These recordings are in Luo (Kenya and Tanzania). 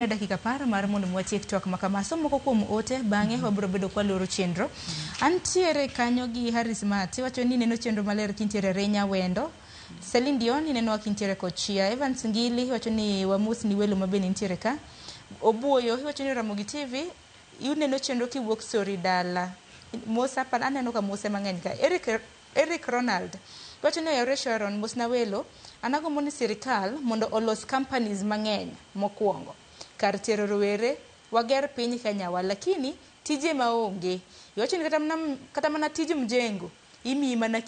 dakika par mar mondo mwatiek twak makama somo kuom ote bang'e wabiro bedo kwa loro chenro antiere kanyo gi Harris Mati wacho ni neno chenro maler kintiere Renya Wendo Celine Dion neno kintiere Kochia Evans Ngili wacho ni wamus ni welo mabeni intiere ka Obuoyo wacho ni Ramogi TV neno chenro kiwuok Sori Dala Musa pan aneno ka Musa mang'eny ka Eric Ronald wacho ni Yore Sharon Musna welo anago moni sirikal mondo olos companies mang'eny mokwongo kar tero rowere wager piny Kenya lakini tije maonge iwacho ni kata mana tije mjengo imi mana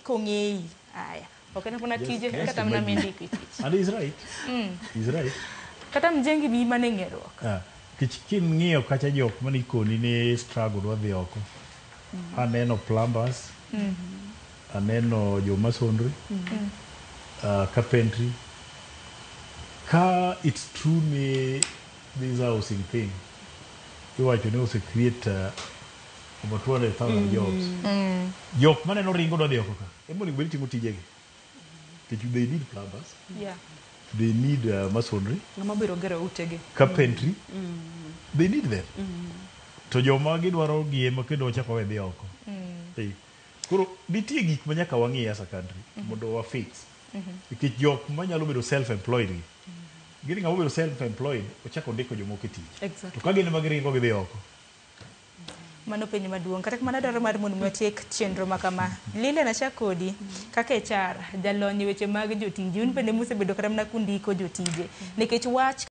kong'ei aya okena kuna tije kata mana mendiki tich and he's right he's right kata mjengi bi mana ng'eruok kichkin ng'iyo kacha jok mani koni ne struggle wadhi oko aneno plumbers aneno jo masonry carpentry ka it's true me this housing thing you want to know to create about 200,000 jobs jok maneno ringo do oko ka emoni beli timo tijegi they need plumbers they need masonry ngamabiro gero utege carpentry they need them to joma gidwaro giema kendo chako wedhi oko koro nitie gik manyaka wang'i as a country mondo wa fix nikech jok manyalo bedo self employed gini ng'amo bedo self employed ochako ndiko jomoko tich to ka gin magiringo gidhi oko mano penyo maduong' kata mana dwaro mar mondo mwatiek chenro makama Lile na chakodi kaka HR jalony weche mag jotije un bende musebedo kata mana kundiko jotije nikech wach